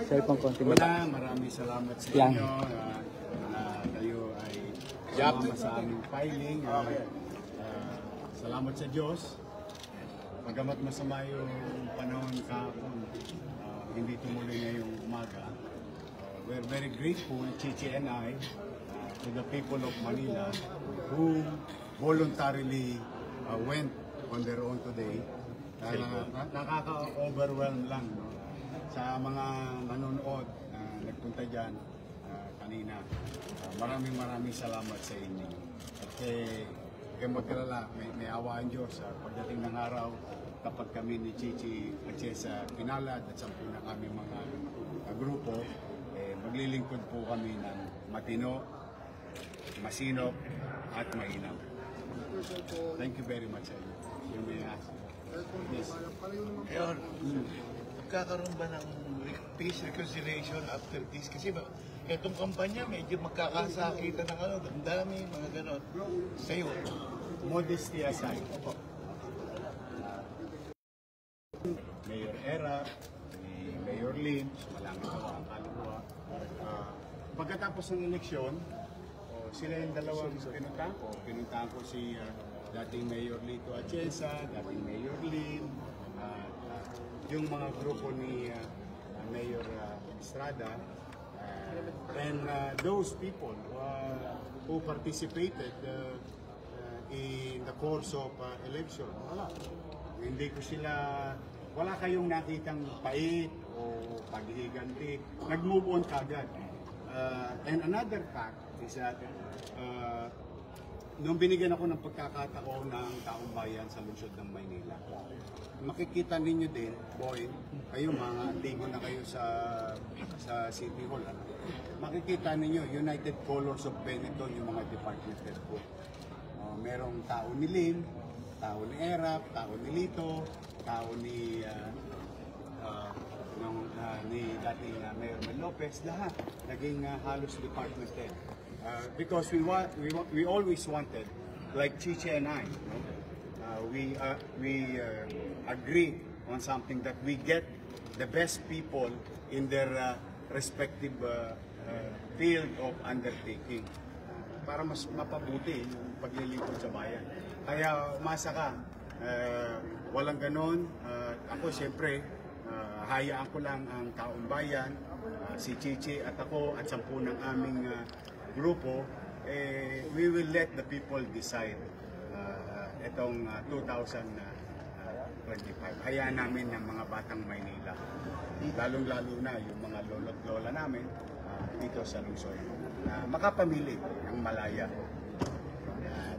Cellphone konti mo. Maraming salamat sa inyo na kayo ay sumama sa aming filing. Salamat sa Diyos. Pagamat masama yung panahon kahapon, hindi tumuloy ngayong umaga. We're very grateful, Chichi and I, to the people of Manila who voluntarily went on their own today. Nakaka-overwhelm lang, no? Sa mga nanonood, nagpunta dyan kanina. Maraming salamat sa inyo. At kaya magkalala, may awaan Diyos. Pagdating ng araw, kapag kami ni Chichi sa pinalad at 10 na kami mga grupo, maglilingkod po kami ng matino, masinop, at mainam. Thank you very much. You may ask. Yes. Mayor, magkakaroon ba ng peace reconciliation after this? Kasi ba, itong kampanya medyo magkakasakitan ng damdami, mga ganon. Sa'yo. Modesty aside. Mayor Era, Mayor Lim, malangit ako ang kaluluwa. Pagkatapos ng eleksyon, sila yung dalawang pinuntahan ko. Pinuntahan ko si dating Mayor Lito Atienza, dating Mayor Lim, yung mga grupo ni Mayor Estrada, and those people who participated in the course of election. Hindi ko sila, wala kayong nakitang pait o paghihiganti. Nag-move on kagad. And another fact is that nung binigyan ako ng pagkakataon ng taong bayan sa lungsod ng Maynila, makikita ninyo din, boy, kayo mga antigo na kayo sa City Hall, makikita ninyo United Colors of Benetton, yung mga department head po. Merong tao ni Lim, tao ni Erap, tao ni Lito, tao ni dating Mayor Mel Lopez, lahat naging halos department head. Because we always wanted, like Chichi and I, we agree on something that we get the best people in their respective field of undertaking para mas mapabuti yung paglilingkod sa bayan. Kaya umasa ka, walang ganon. Ako siyempre, hayaan ko lang ang taong bayan, si Chichi at ako at 10 ng aming grupo, we will let the people decide itong 2025. Hayaan namin ng mga batang Maynila, lalong-lalo na yung mga lolo't lola namin dito sa lungsod, na makapamili ng malaya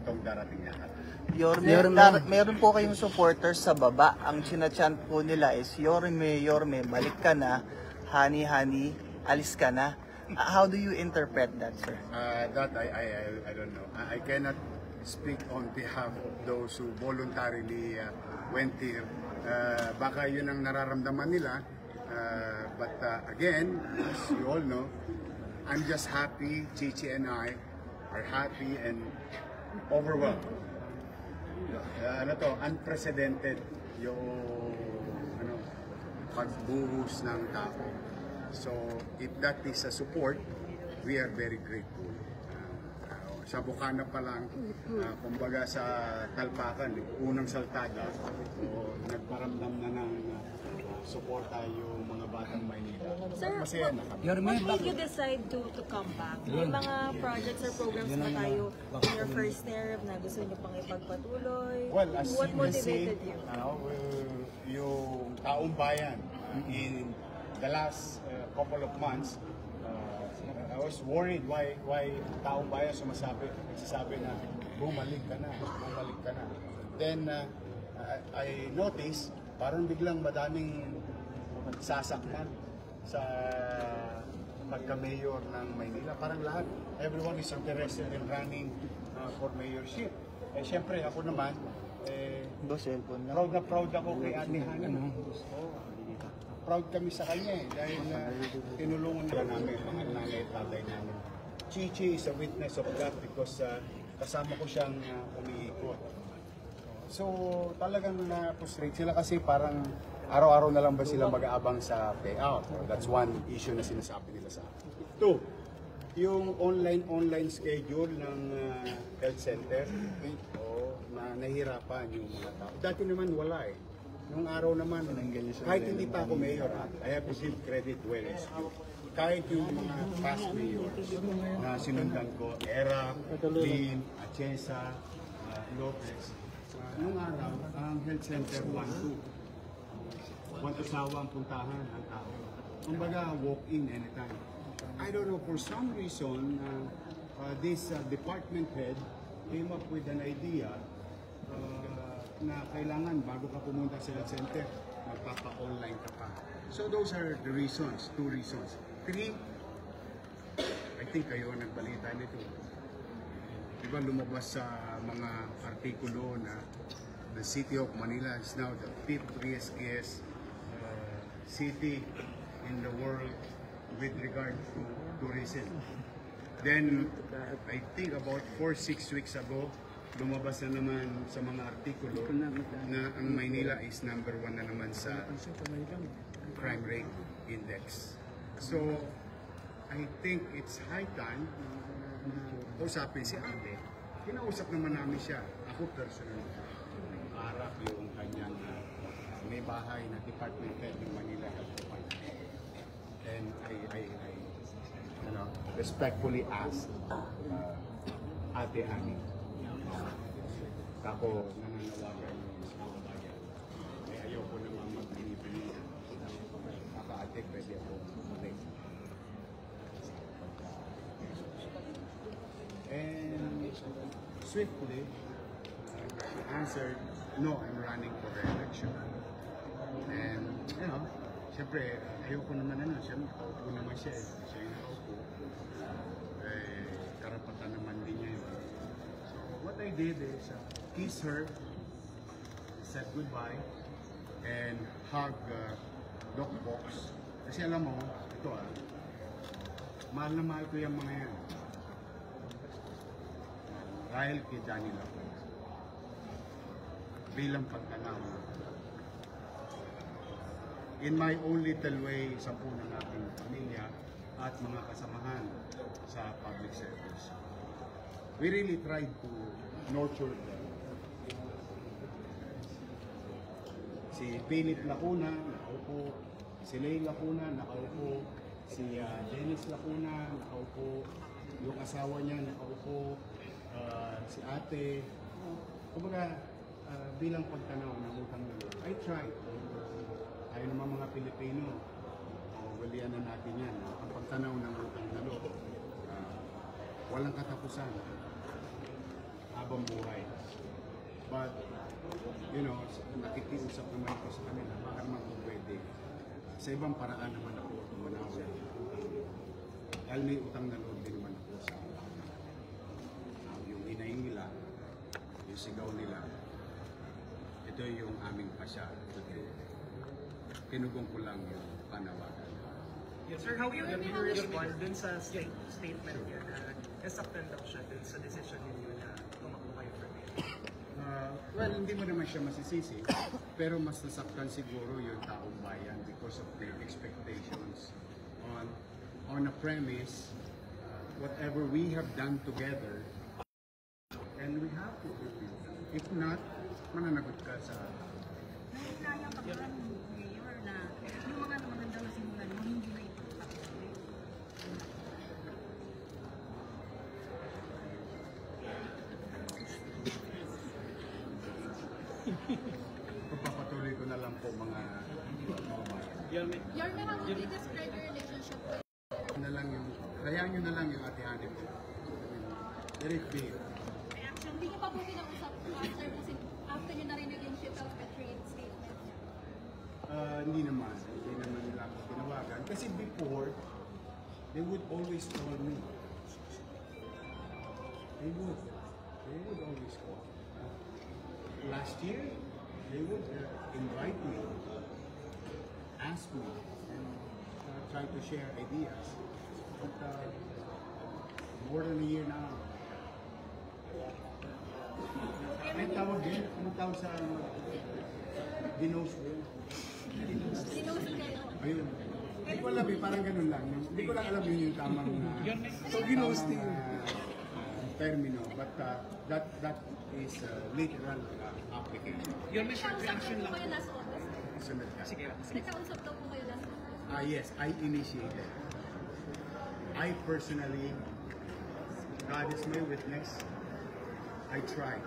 itong darating na halalan. Meron po kayong supporters sa baba. Ang sinachant po nila is Yorme, Yorme, balik ka na, Hani, Hani, alis ka na. How do you interpret that, sir? That I don't know. I cannot speak on behalf of those who voluntarily went here. Baka yun ang nararamdaman nila. But again, as you all know, I'm just happy. Chichi and I are happy and overwhelmed. Unprecedented yung pagbuhos ng tao. So, if that is a support, we are very grateful. Sa Bukana pa lang, kumbaga sa Talpakan, unang saltada, nagparamdam na ng suporta yung mga batang Maynila. Sir, masaya na kami. what made you decide to come back? May mga projects or programs ba tayo in your first term na gusto niyo pang ipagpatuloy? Well, as What you can see, motivated you? yung taong bayan in the last couple of months, I was worried why taong bayan nagsasabi na bumalik ka na. Then I noticed parang biglang madaming sasakman sa pagka-mayor ng Maynila. Parang lahat, everyone is interested in running for mayorship. Siyempre ako naman, proud ako kay Ate Hana. Proud kami sa kanya dahil tinulungan nila namin, mga nanay at tatay namin. Chichi is a witness of that because kasama ko siyang umiikot. So talagang na-frustrate sila kasi parang araw-araw na lang ba sila mag-aabang sa payout. That's one issue na sinasabi nila sa akin. Two, yung online schedule ng health center, na nahihirapan yung mga tao. Dati naman wala eh. Nung araw naman, kahit hindi pa ako mayor, I have to give credit where it's due. Kahit yung mga past mayors na sinundan ko, Era, Lin, Atienza, Lopez, nung araw, ang health center 1-2. Sawa ang puntahan ang tao. Kumbaga, walk-in anytime. I don't know, for some reason, this department head came up with an idea na kailangan bago ka pumunta sa health center, magpapa-online ka pa. So those are the reasons, two reasons. Three, I think kayo nagbalita nito. Diba lumabas sa mga artikulo na the city of Manila is now the 5th riskiest city in the world with regard to tourism. Then, I think about 4-6 weeks ago, lumabas na naman sa mga artikulo na ang Maynila is number 1 na naman sa crime rate index. So, I think it's high time na kausapin si ate. Kinausap naman namin siya. Ako personal. Harap yung kanyang may bahay na department head ng Manila Health Department. And I respectfully ask Ate Ani. Ako nananawagan yung sa mga bayan. Ayoko naman mag-binibili. Ate, pwede ako ulit. And swiftly, she answered, no, I'm running for re-election. And, you know, siyempre, ayoko naman siya, nakaupo naman siya. Siya yung nakaupo. Karapatan naman din niya yun. So, what I did is, kiss her, said goodbye, and hug Doc Box. Kasi alam mo, ito mahal na mahal ko yung mga yan. Dahil kay Johnny Lacon. Bilang pagtanaw. In my own little way, sa po ng aking pamilya at mga kasamahan sa public service. We really tried to nurture them. Si Philip Lacuna, nakaupo. Si Leigh Lacuna, nakaupo. Si Dennis Lacuna, nakaupo. Yung asawa niya, nakaupo. Si ate. Kumbaga, bilang pagtanaw ng utang na loob, I tried. Tayo naman mga Pilipino, walian na natin yan. Ang pagtanaw ng utang na loob, walang katapusan. Habang buhay. But, you know, nakikiusap naman ko sa kanila, baka naman kung pwede. Sa ibang paraan naman ako tumanaw. Dahil may utang na loob din naman ako sa yung hinaing nila, yung sigaw nila. Ito yung aming pasya. Tinugong ko lang yung panawagan. Yes, sir, how will you respond dun sa statement niya na nasaktan daw siya dun sa decision ninyo na tumakbo kayo for mayor? Well, hindi mo naman siya masisisi, pero mas nasaktan siguro yung taong bayan because of their expectations on a premise, whatever we have done together, and we have to fulfill them. If not, mananagot ka sa... Nahinayang ka ba ng mayor na yung mga magandang simulan mo hindi na ipagpapatuloy? Pagpapatuloy ko na lang po mga Yorme, how would you describe your relationship with na lang yung, hayaan nyo na lang yung ate-ate ko. Let it be. reaction? Hindi niyo pa po kinausap after kasi after niyo narinig yung shit out betrayed statement niya? Hindi naman nila ako tinawagan. Kasi before, they would always call me. They would always call. Last year, they would invite me, ask me, and try to share ideas. But more than a year now, May tawag din? Anong tawag sa dinos ko? Sinusin kayo. Ayun. Hindi ko alam eh, parang ganun lang. Hindi ko lang alam yun yung tamang termino. But that is literal application. Your short reaction lang. Kayo last August. Sunod ka. Sige. Nagkausap daw po kayo last August. Yes, I initiated. I personally, God is my witness, I tried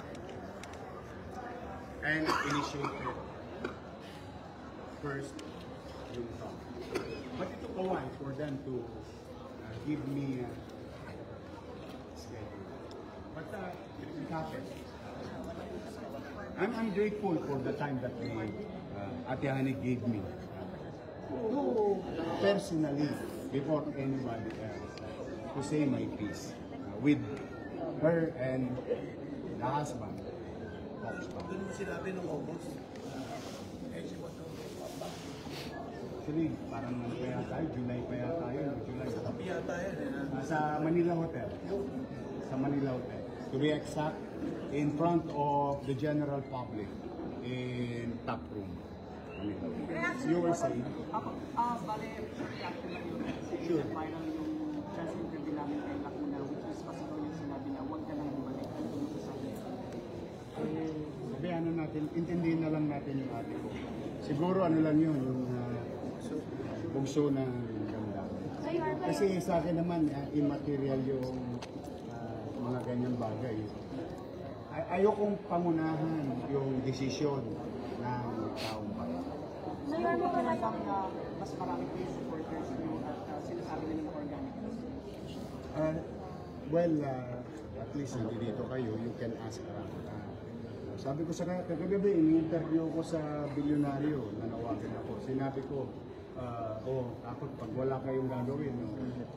and initiated first yung talk. But it took a while for them to give me a schedule. But it happened. I'm grateful for the time that Ate Hani gave me. Personally, before anybody else, to say my piece with her and the husband. Doon mo sinabi nung August. Actually, parang ano pa yata tayo, July pa yata tayo, July. Sabi yata yan eh. Sa Manila Hotel. Sa Manila Hotel. To be exact, in front of the general public in top room. Manila. You were saying? Bale, reaction lang yun. Sure. Viral yung chance interview namin kay Lacuna, which is kasi daw yung sinabi na huwag ka nang bumalik. Ano yung masasabi? Sabi ano natin, intindihin na lang natin yung ate ko. Siguro ano lang yun, yung bugso ng ganda. Kasi sa akin naman, immaterial yung mga ganyang bagay. Ayokong pangunahan yung desisyon ng taong bayan. Mayor mo naman na mas marami pa yung supporters nyo at sinasabi nila ng organic. Well, at least nandito kayo, you can ask around. Sabi ko sa kagabi, in-interview ko sa bilyonaryo, nanawagan ako. Sinabi ko, ako pag wala kayong gagawin,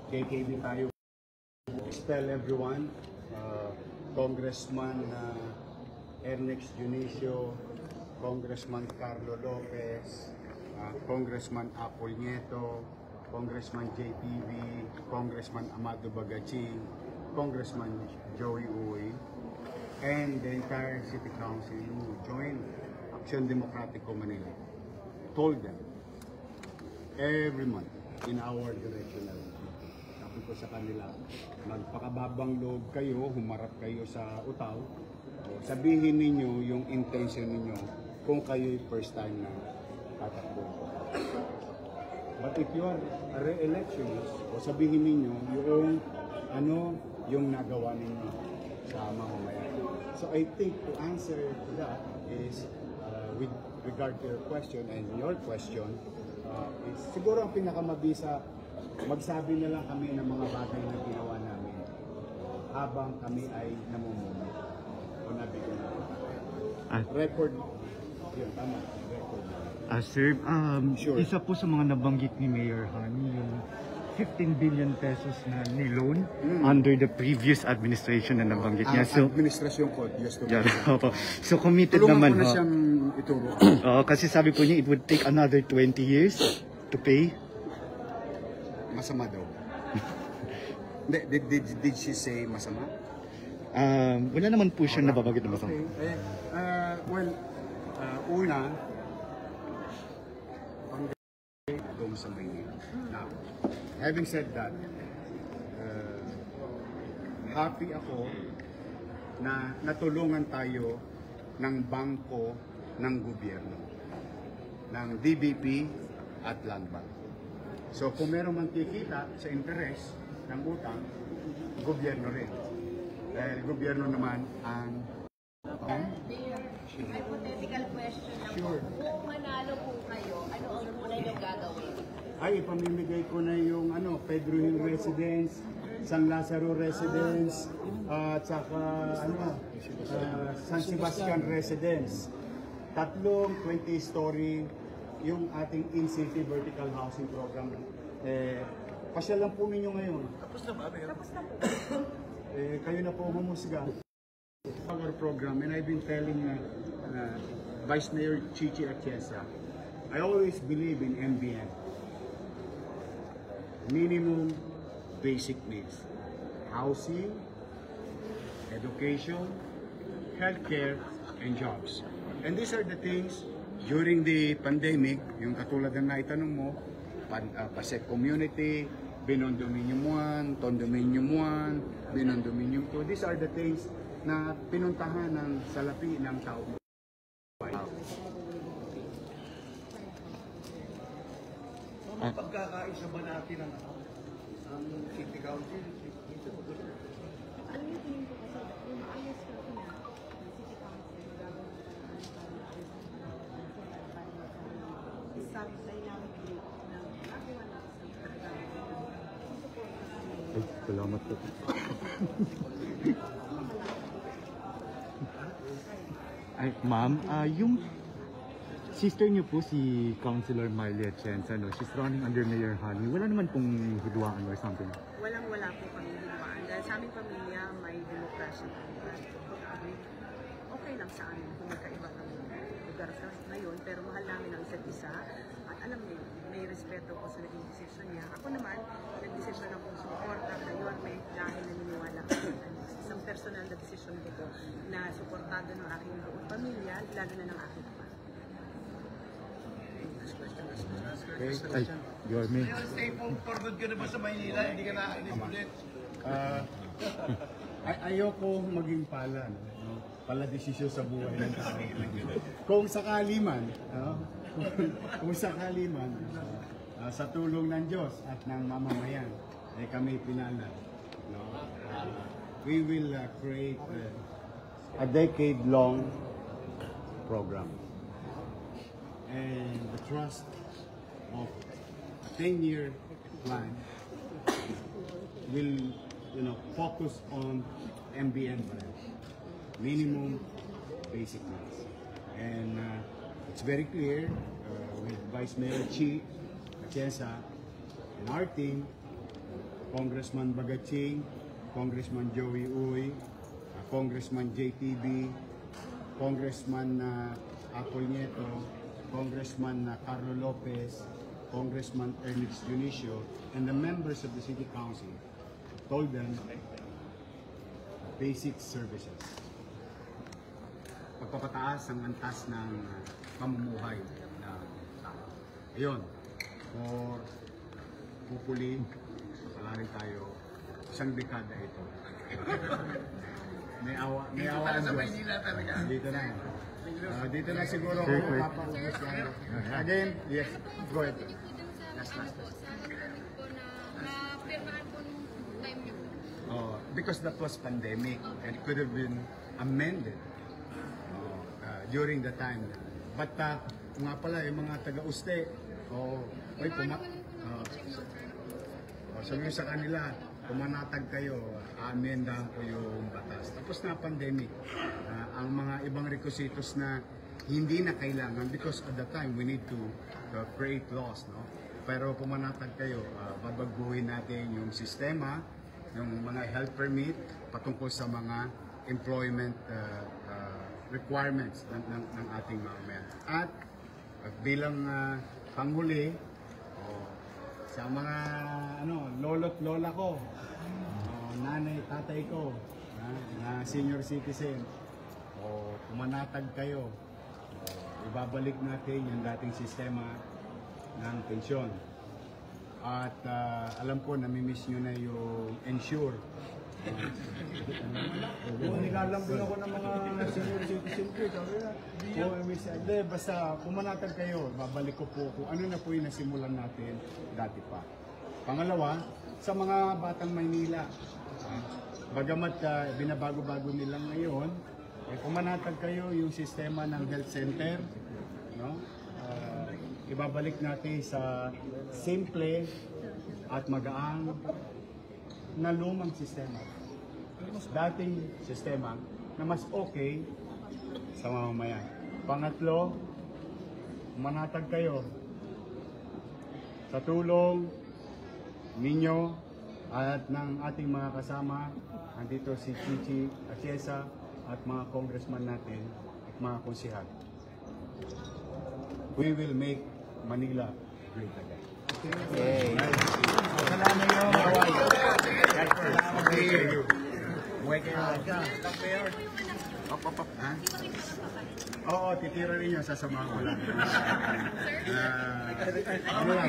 KKB tayo. Tell everyone, Congressman Ernex Junicio, Congressman Carlo Lopez, Congressman Apol Nieto, Congressman JPV, Congressman Amado Bagaching, Congressman Joey Uy, and the entire City Council who joined Action Democratico Manila. Told them every month in our directional. Sabi ko sa kanila, magpakababang loob kayo, humarap kayo sa utaw, sabihin ninyo yung intention ninyo kung kayo'y first time na tatakbo. But if you are a re-electionist, o sabihin ninyo yung nagawa ninyo sa mamamayan. So I think to answer to that is with regard to your question and your question, is siguro ang pinakamabisa, magsabi na lang kami ng mga bagay na ginawa namin habang kami ay namumuno o nabigyan natin. Record, yun, tama, record. Sir, Sure. isa po sa mga nabanggit ni Mayor Han, yung 15 billion pesos na ni-loan under the previous administration na nabanggit niya. So, Administrasyon ko, just to yeah, opo. So committed tulungan naman ko na ho. siyang ituro. Kasi sabi po niya it would take another 20 years to pay. Masama daw. Did she say masama? Wala naman po siya nababanggit na masama. Okay. Well, una, ang doon sa Maynila. Now, having said that, happy ako na natulungan tayo ng bangko ng gobyerno, ng DBP at Land Bank. So kung meron man kikita sa interes ng utang, gobyerno rin. Dahil gobyerno naman ang Hypothetical question lang Sure. po. Kung manalo po kayo, ano ang una niyong gagawin? ay ipamimigay ko na yung Pedro Hill Residence, San Lazaro Residence, at saka San Sebastian Residence. Tatlong 20-story yung ating in-city vertical housing program. Pasyal lang po ninyo ngayon. Tapos na ba? Tapos na po. Kayo na po humusga. Our program, and I've been telling Vice Mayor Chichi Atienza, I always believe in MBN. Minimum basic needs. Housing, education, healthcare, and jobs. And these are the things during the pandemic, yung katulad na naitanong mo, Pasek Community, Beyond Dominium 1, Ton Dominium 1, Beyond Dominium 2. These are the things na pinuntahan ng salapi ng tao. Pagkakaisa ba natin ang City Council? Ano yung tingin ko kasi, yung ayos ko na City Council, isang dynamic group na nagawa na Ay, salamat po. Ay, ma'am, yung sister niyo po si Councilor Miley Atienza, no? She's running under Mayor Hani. Wala naman pong hidwaan or something. Walang-wala po kami hidwaan. Dahil sa aming pamilya, may demokrasya po. Okay lang sa amin kung magkaiba ng lugar ngayon, pero mahal namin ang isa't isa. At alam niyo, may respeto ko sa naging desisyon niya. Ako naman, nag-desisyon akong sumuporta kay Yorme dahil naniniwala ako. Isang personal na desisyon ko na suportado ng aking buong pamilya, lalo na ng aking ama. Okay. Ay, Yorme. Stay for good ka na ba sa Maynila? Hindi ka nakainis ulit? Ayoko maging pala, no? Pala desisyon sa buhay ng tao. Kung sakali man, kung sakali man, sa tulong ng Diyos at ng mamamayan, ay kami pinala. No? We will create a decade-long program. And the trust of a 10-year plan will, focus on MBN branch, minimum basic needs. And it's very clear with Vice Mayor Chi Atienza and our team, Congressman Bagaching, Congressman Joey Uy, Congressman JTB, Congressman Apol Nieto, Congressman Carlo Lopez, Congressman Ernest Dionisio, and the members of the City Council told them basic services. Pagpapataas ang antas ng pamumuhay na tao. Ayun, for hopefully, wala rin tayo isang dekada ito. May awa ang Diyos. Dito na. Dito na siguro ako papaubos na. Again, yes, go ahead. Because that was pandemic and it could have been amended during the time. But nga pala, yung mga taga-uste, sabihin sa kanila, pumanatag kayo, amendahan ko yung batas. Tapos na pandemic, ang mga ibang requisitos na hindi na kailangan because at the time we need to create laws, no? Pero pumanatag kayo, babaguhin natin yung sistema, yung mga health permit patungkol sa mga employment requirements ng ating mamamayan. At bilang panghuli, sa mga lolo't lola ko, nanay, tatay ko, na senior citizen, pumanatag kayo, ibabalik natin yung dating sistema ng pensyon. At alam ko, namimiss nyo na yung ensure. Nilalambing ako ng mga senior citizen ko. Basta pumanatag kayo, babalik ko po kung ano na po yung nasimulan natin dati pa. Pangalawa, sa mga batang Maynila, bagamat binabago-bago nila ngayon, pumanatag kayo yung sistema ng health center, no? Ibabalik natin sa simple at magaang na lumang sistema. Dating sistema na mas okay sa mamamayan. Pangatlo, manatag kayo sa tulong ninyo at ng ating mga kasama. Andito si Chichi Atienza at mga congressman natin at mga konsehal. We will make Manila great again. Yay! Salamat. Ha? Oo, titira rin yun, sasamahan ko lang. Ano lang,